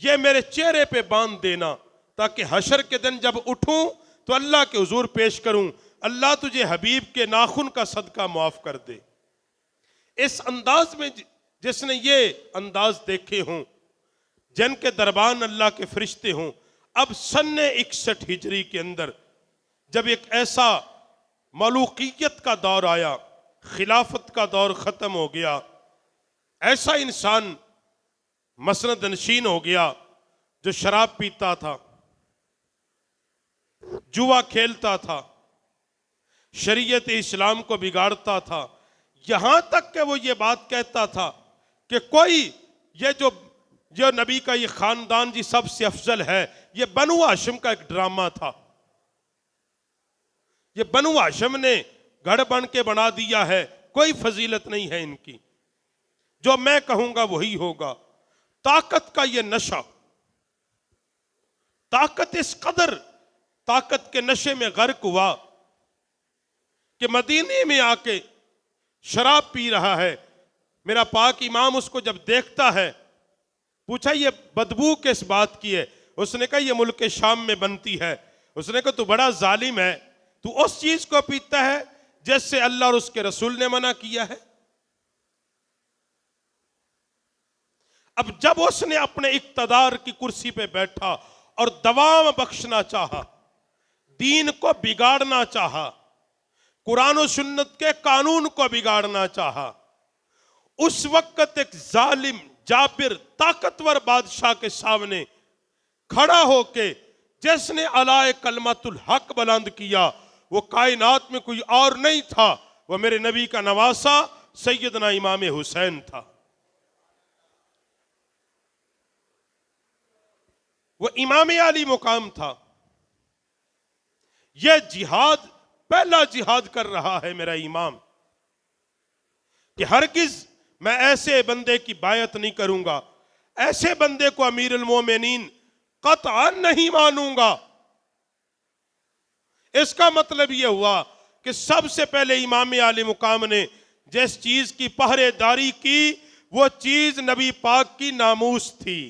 یہ میرے چہرے پہ باندھ دینا تاکہ حشر کے دن جب اٹھوں تو اللہ کے حضور پیش کروں، اللہ تجھے حبیب کے ناخن کا صدقہ معاف کر دے۔ اس انداز میں جس نے یہ انداز دیکھے ہوں، جن کے دربان اللہ کے فرشتے ہوں، اب سن 61 ہجری کے اندر جب ایک ایسا ملوکیت کا دور آیا، خلافت کا دور ختم ہو گیا، ایسا انسان مسند نشین ہو گیا جو شراب پیتا تھا، جوا کھیلتا تھا، شریعت اسلام کو بگاڑتا تھا، یہاں تک کہ وہ یہ بات کہتا تھا کہ کوئی یہ نبی کا یہ خاندان جی سب سے افضل ہے، یہ بنو ہاشم کا ایک ڈرامہ تھا، یہ بنو ہاشم نے گھڑ بن کے بنا دیا ہے، کوئی فضیلت نہیں ہے ان کی، جو میں کہوں گا وہی ہوگا۔ طاقت کا یہ نشہ، طاقت اس قدر طاقت کے نشے میں غرق ہوا کہ مدینے میں آ کے شراب پی رہا ہے۔ میرا پاک امام اس کو جب دیکھتا ہے، پوچھا یہ بدبو کس بات کی ہے؟ اس نے کہا یہ ملک شام میں بنتی ہے۔ اس نے کہا تو بڑا ظالم ہے، تو اس چیز کو پیتا ہے جس سے اللہ اور اس کے رسول نے منع کیا ہے۔ اب جب اس نے اپنے اقتدار کی کرسی پہ بیٹھا اور دوام بخشنا چاہا، دین کو بگاڑنا چاہا، قرآن و سنت کے قانون کو بگاڑنا چاہا، اس وقت ایک ظالم جابر طاقتور بادشاہ کے سامنے کھڑا ہو کے جس نے علائے کلمت الحق بلند کیا، وہ کائنات میں کوئی اور نہیں تھا، وہ میرے نبی کا نواسہ سیدنا امام حسین تھا۔ وہ امام علی مقام تھا۔ یہ جہاد پہلا جہاد کر رہا ہے میرا امام، کہ ہرگز میں ایسے بندے کی بیعت نہیں کروں گا، ایسے بندے کو امیر المومنین قطعا نہیں مانوں گا۔ اس کا مطلب یہ ہوا کہ سب سے پہلے امام علی مقام نے جس چیز کی پہرے داری کی، وہ چیز نبی پاک کی ناموس تھی،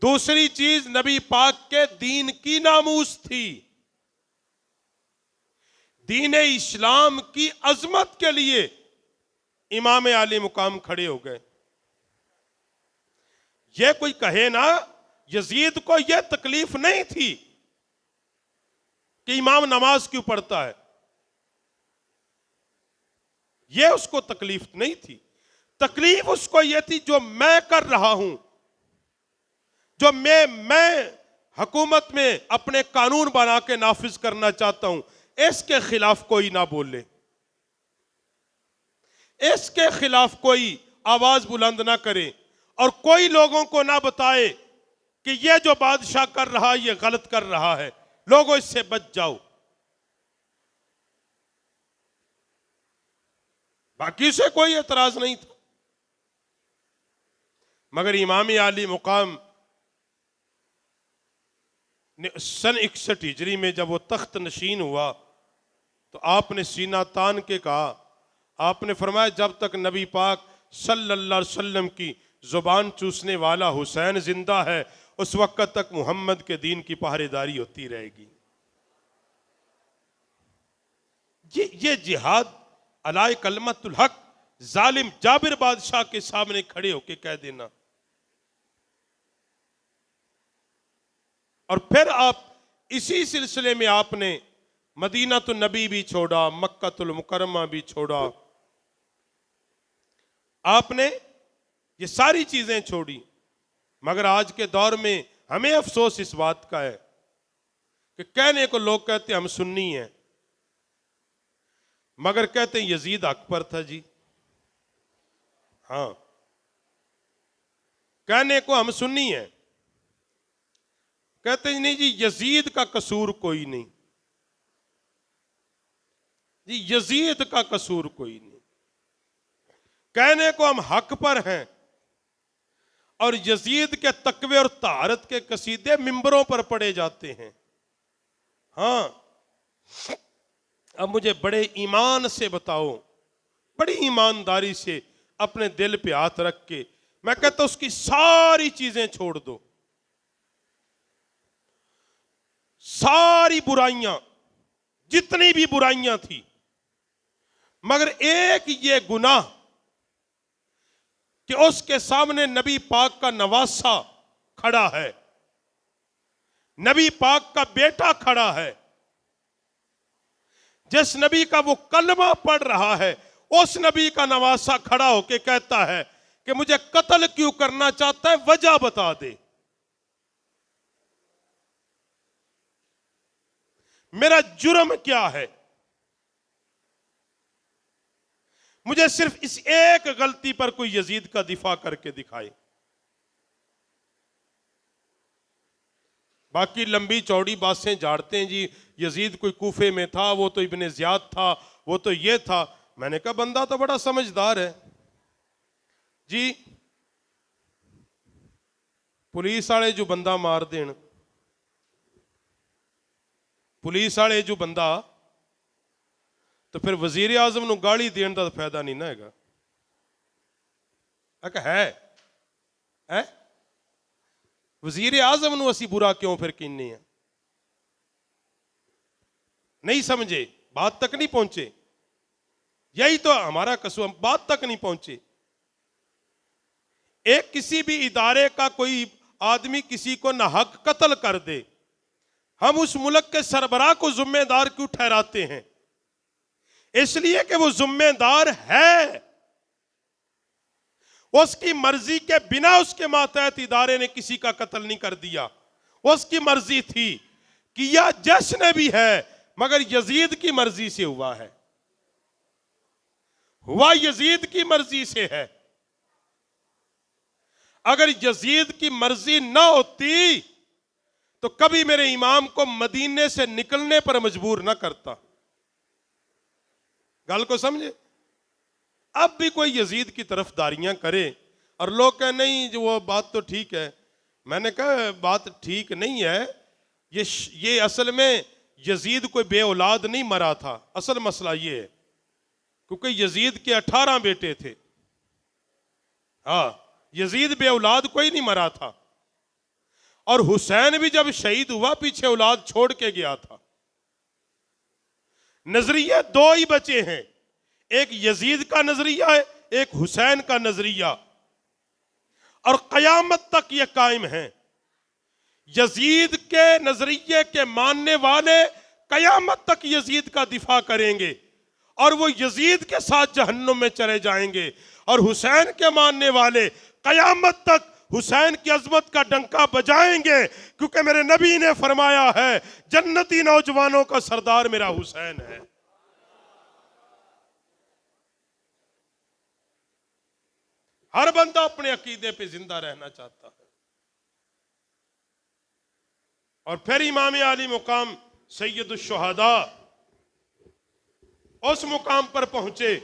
دوسری چیز نبی پاک کے دین کی ناموس تھی۔ دین اسلام کی عظمت کے لیے امام علی مقام کھڑے ہو گئے۔ یہ کوئی کہے نا، یزید کو یہ تکلیف نہیں تھی کہ امام نماز کیوں پڑھتا ہے، یہ اس کو تکلیف نہیں تھی۔ تکلیف اس کو یہ تھی جو میں کر رہا ہوں، جو میں حکومت میں اپنے قانون بنا کے نافذ کرنا چاہتا ہوں، اس کے خلاف کوئی نہ بولے، اس کے خلاف کوئی آواز بلند نہ کرے، اور کوئی لوگوں کو نہ بتائے کہ یہ جو بادشاہ کر رہا یہ غلط کر رہا ہے، لوگوں اس سے بچ جاؤ۔ باقی سے کوئی اعتراض نہیں تھا، مگر امام علی مقام سن 61 ہجری میں جب وہ تخت نشین ہوا تو آپ نے سینہ تان کے کہا، آپ نے فرمایا جب تک نبی پاک صلی اللہ علیہ وسلم کی زبان چوسنے والا حسین زندہ ہے، اس وقت تک محمد کے دین کی پہرے داری ہوتی رہے گی۔ یہ جہاد علائے کلمت الحق ظالم جابر بادشاہ کے سامنے کھڑے ہو کے کہہ دینا۔ اور پھر آپ اسی سلسلے میں آپ نے مدینہ النبی بھی چھوڑا، مکہ المکرمہ بھی چھوڑا، آپ نے یہ ساری چیزیں چھوڑی۔ مگر آج کے دور میں ہمیں افسوس اس بات کا ہے کہ کہنے کو لوگ کہتے ہیں ہم سنی ہیں، مگر کہتے ہیں یزید حق پر تھا جی۔ ہاں، کہنے کو ہم سنی ہیں، کہتے ہیں نہیں جی یزید کا قصور کوئی نہیں، جی یزید کا قصور کوئی نہیں۔ کہنے کو ہم حق پر ہیں، اور یزید کے تقوی اور طہارت کے قصیدے ممبروں پر پڑے جاتے ہیں۔ ہاں، اب مجھے بڑے ایمان سے بتاؤ، بڑی ایمانداری سے اپنے دل پہ ہاتھ رکھ کے میں کہتا ہوں اس کی ساری چیزیں چھوڑ دو، ساری برائیاں، جتنی بھی برائیاں تھی، مگر ایک یہ گناہ کہ اس کے سامنے نبی پاک کا نواسا کھڑا ہے، نبی پاک کا بیٹا کھڑا ہے، جس نبی کا وہ کلمہ پڑھ رہا ہے، اس نبی کا نواسا کھڑا ہو کے کہتا ہے کہ مجھے قتل کیوں کرنا چاہتا ہے، وجہ بتا دے، میرا جرم کیا ہے، مجھے صرف اس ایک غلطی پر کوئی یزید کا دفاع کر کے دکھائے۔ باقی لمبی چوڑی باتیں جھاڑتے ہیں، جی یزید کوئی کوفے میں تھا، وہ تو ابن زیاد تھا، وہ تو یہ تھا۔ میں نے کہا بندہ تو بڑا سمجھدار ہے جی، پولیس والے جو بندہ مار دین، پولیس والے جو بندہ، تو پھر وزیر اعظم نو گالی دین دا فائدہ نہیں نہ ہے گا۔ ہے وزیر اعظم نو اسی برا کیوں پھر کہنے ہیں؟ نہیں سمجھے، بات تک نہیں پہنچے، یہی تو ہمارا قصور، ہم بات تک نہیں پہنچے۔ ایک کسی بھی ادارے کا کوئی آدمی کسی کو ناحق قتل کر دے، ہم اس ملک کے سربراہ کو ذمہ دار کیوں ٹھہراتے ہیں؟ اس لیے کہ وہ ذمہ دار ہے، اس کی مرضی کے بنا اس کے ماتحت ادارے نے کسی کا قتل نہیں کر دیا، اس کی مرضی تھی، کیا جس نے بھی ہے، مگر یزید کی مرضی سے ہوا ہے، ہوا یزید کی مرضی سے ہے۔ اگر یزید کی مرضی نہ ہوتی تو کبھی میرے امام کو مدینے سے نکلنے پر مجبور نہ کرتا۔ گل کو سمجھے؟ اب بھی کوئی یزید کی طرف داریاں کرے اور لوگ کہیں نہیں جو وہ بات تو ٹھیک ہے، میں نے کہا بات ٹھیک نہیں ہے، یہ اصل میں یزید کوئی بے اولاد نہیں مرا تھا، اصل مسئلہ یہ ہے کیونکہ یزید کے 18 بیٹے تھے، ہاں یزید بے اولاد کوئی نہیں مرا تھا، اور حسین بھی جب شہید ہوا پیچھے اولاد چھوڑ کے گیا تھا۔ نظریے دو ہی بچے ہیں، ایک یزید کا نظریہ ہے، ایک حسین کا نظریہ، اور قیامت تک یہ قائم ہیں۔ یزید کے نظریے کے ماننے والے قیامت تک یزید کا دفاع کریں گے اور وہ یزید کے ساتھ جہنم میں چلے جائیں گے، اور حسین کے ماننے والے قیامت تک حسین کی عظمت کا ڈنکا بجائیں گے، کیونکہ میرے نبی نے فرمایا ہے جنتی نوجوانوں کا سردار میرا حسین ہے۔ ہر بندہ اپنے عقیدے پہ زندہ رہنا چاہتا ہے۔ اور پھر امام عالی مقام سید الشہداء اس مقام پر پہنچے،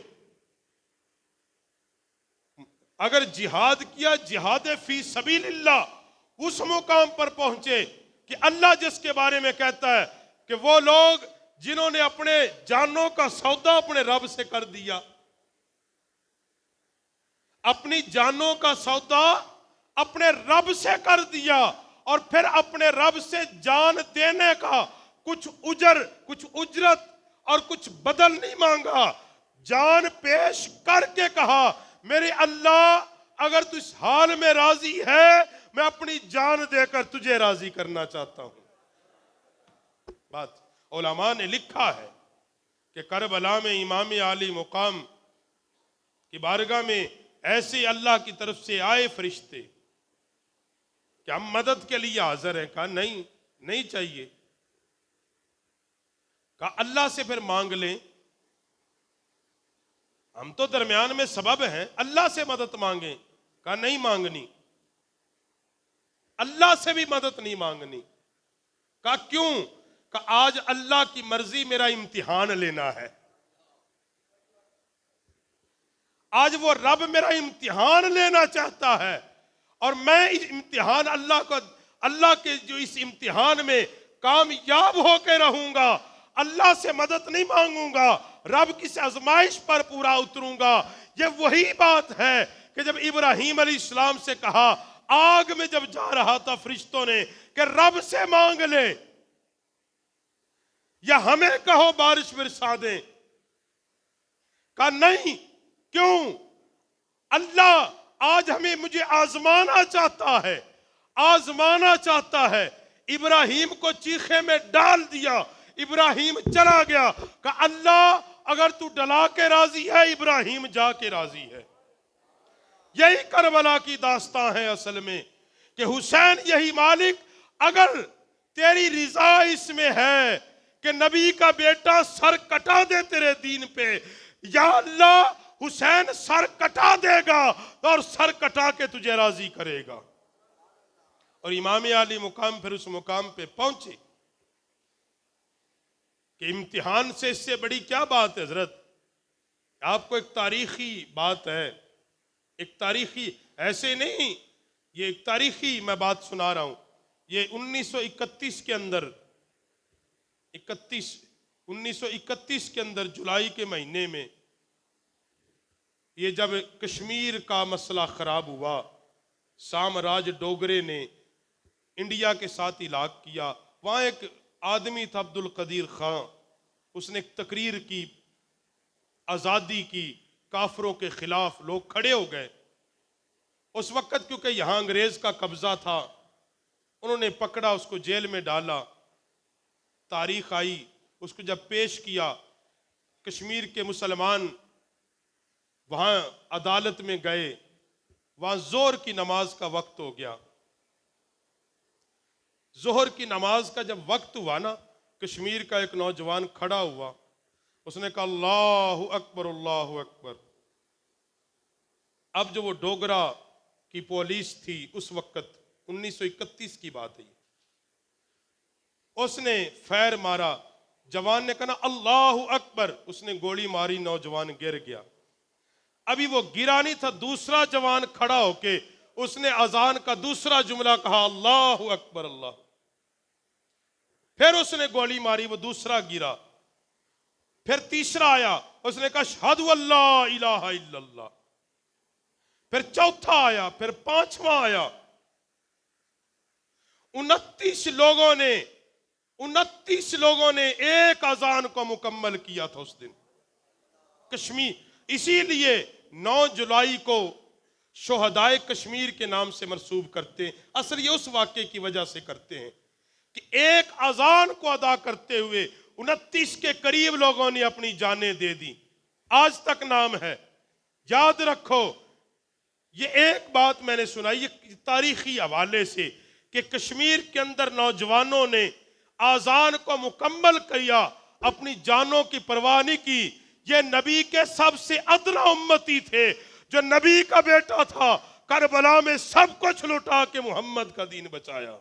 اگر جہاد کیا جہاد فی سبیل اللہ، اس مقام پر پہنچے کہ اللہ جس کے بارے میں کہتا ہے کہ وہ لوگ جنہوں نے اپنے جانوں کا سودا اپنے رب سے کر دیا، اپنی جانوں کا سودا اپنے رب سے کر دیا، اور پھر اپنے رب سے جان دینے کا کچھ اجرت اور کچھ بدل نہیں مانگا، جان پیش کر کے کہا میرے اللہ اگر تو اس حال میں راضی ہے میں اپنی جان دے کر تجھے راضی کرنا چاہتا ہوں۔ بات علماء نے لکھا ہے کہ کربلا میں امام عالی مقام کی بارگاہ میں ایسے اللہ کی طرف سے آئے فرشتے کہ ہم مدد کے لیے حاضر ہیں، کہا نہیں چاہیے، کہا اللہ سے پھر مانگ لیں، ہم تو درمیان میں سبب ہیں، اللہ سے مدد مانگیں، کہا نہیں مانگنی، اللہ سے بھی مدد نہیں مانگنی، کہا کیوں؟ کہا آج اللہ کی مرضی میرا امتحان لینا ہے، آج وہ رب میرا امتحان لینا چاہتا ہے، اور میں اس امتحان اللہ کے جو اس امتحان میں کامیاب ہو کے رہوں گا، اللہ سے مدد نہیں مانگوں گا، رب کی آزمائش پر پورا اتروں گا۔ یہ وہی بات ہے کہ جب ابراہیم علیہ السلام سے کہا آگ میں جب جا رہا تھا فرشتوں نے کہ رب سے مانگ لے یا ہمیں کہو بارش برسا دیں، کہا نہیں، کیوں؟ اللہ آج مجھے آزمانا چاہتا ہے، آزمانا چاہتا ہے۔ ابراہیم کو چیخے میں ڈال دیا، ابراہیم چلا گیا، کہ اللہ اگر تو ڈلا کے راضی ہے، ابراہیم جا کے راضی ہے۔ یہی کربلا کی داستان ہے اصل میں، کہ حسین یہی مالک، اگر تیری رضا اس میں ہے کہ نبی کا بیٹا سر کٹا دے تیرے دین پہ، یا اللہ حسین سر کٹا دے گا اور سر کٹا کے تجھے راضی کرے گا۔ اور امام علی مقام پھر اس مقام پہ پہنچے کہ امتحان سے اس سے بڑی کیا بات ہے حضرت؟ آپ کو ایک تاریخی بات ہے، ایک تاریخی، ایسے نہیں، یہ ایک تاریخی میں بات سنا رہا ہوں۔ یہ 1931 کے اندر 1931 کے اندر جولائی کے مہینے میں یہ جب کشمیر کا مسئلہ خراب ہوا، سامراج ڈوگرے نے انڈیا کے ساتھ علاقہ کیا، وہاں ایک آدمی تھا عبد القدیر خان، اس نے ایک تقریر کی، آزادی کی، کافروں کے خلاف لوگ کھڑے ہو گئے۔ اس وقت کیونکہ یہاں انگریز کا قبضہ تھا، انہوں نے پکڑا، اس کو جیل میں ڈالا۔ تاریخ آئی، اس کو جب پیش کیا، کشمیر کے مسلمان وہاں عدالت میں گئے، وہاں ظہر کی نماز کا وقت ہو گیا۔ ظہر کی نماز کا جب وقت ہوا نا، کشمیر کا ایک نوجوان کھڑا ہوا، اس نے کہا اللہ اکبر اللہ اکبر۔ اب جو وہ ڈوگرا کی پولیس تھی اس وقت، 1931 کی بات ہے، اس نے فیر مارا، جوان نے کہا اللہ اکبر، اس نے گولی ماری، نوجوان گر گیا۔ ابھی وہ گرا نہیں تھا، دوسرا جوان کھڑا ہو کے اس نے اذان کا دوسرا جملہ کہا اللہ اکبر اللہ، پھر اس نے گولی ماری، وہ دوسرا گرا، پھر تیسرا آیا، اس نے کہا اشہد ان لا الہ الا اللہ، پھر چوتھا آیا، پھر پانچواں آیا۔ 29 لوگوں نے ایک اذان کو مکمل کیا تھا اس دن کشمیر۔ اسی لیے 9 جولائی کو شہدائے کشمیر کے نام سے مرسوب کرتے ہیں۔ اصل یہ اس واقعے کی وجہ سے کرتے ہیں کہ ایک اذان کو ادا کرتے ہوئے 29 کے قریب لوگوں نے اپنی جانیں دے دی، آج تک نام ہے۔ یاد رکھو، یہ ایک بات میں نے سنائی یہ تاریخی حوالے سے، کہ کشمیر کے اندر نوجوانوں نے آذان کو مکمل کیا، اپنی جانوں کی پرواہ نہیں کی۔ یہ نبی کے سب سے ادنا امتی تھے، جو نبی کا بیٹا تھا، کربلا میں سب کچھ لٹا کے محمد کا دین بچایا۔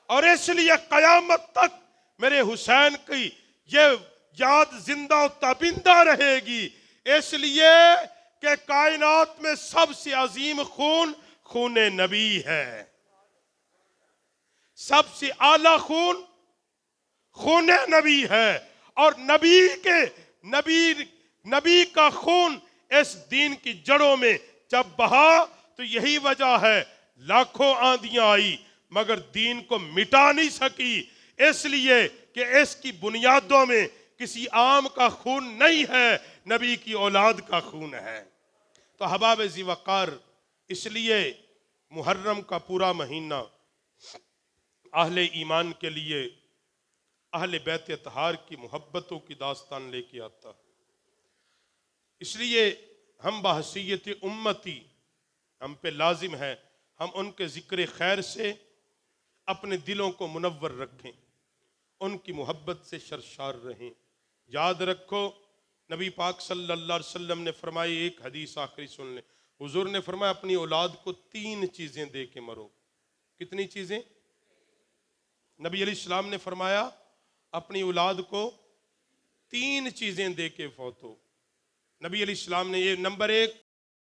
اور اس لیے قیامت تک میرے حسین کی یہ یاد زندہ و تابندہ رہے گی، اس لیے کہ کائنات میں سب سے عظیم خون خون نبی ہے، سب سے اعلیٰ خون خون نبی ہے، اور نبی کا خون اس دین کی جڑوں میں جب بہا تو یہی وجہ ہے لاکھوں آندیاں آئی مگر دین کو مٹا نہیں سکی، اس لیے کہ اس کی بنیادوں میں کسی عام کا خون نہیں ہے، نبی کی اولاد کا خون ہے۔ تو احباب ذی وقار، اس لیے محرم کا پورا مہینہ اہل ایمان کے لیے اہل بیت اطہار کی محبتوں کی داستان لے کے آتا۔ اس لیے ہم بحیثیت امتی، ہم پہ لازم ہے ہم ان کے ذکر خیر سے اپنے دلوں کو منور رکھیں، ان کی محبت سے سرشار رہیں۔ یاد رکھو، نبی پاک صلی اللہ علیہ وسلم نے فرمائی، ایک حدیث آخری سن لیں، حضور نے فرمایا اپنی اولاد کو 3 چیزیں دے کے مرو۔ کتنی چیزیں؟ نبی علیہ السلام نے فرمایا اپنی اولاد کو 3 چیزیں دے کے فوت ہو۔ نبی علیہ السلام نے یہ نمبر 1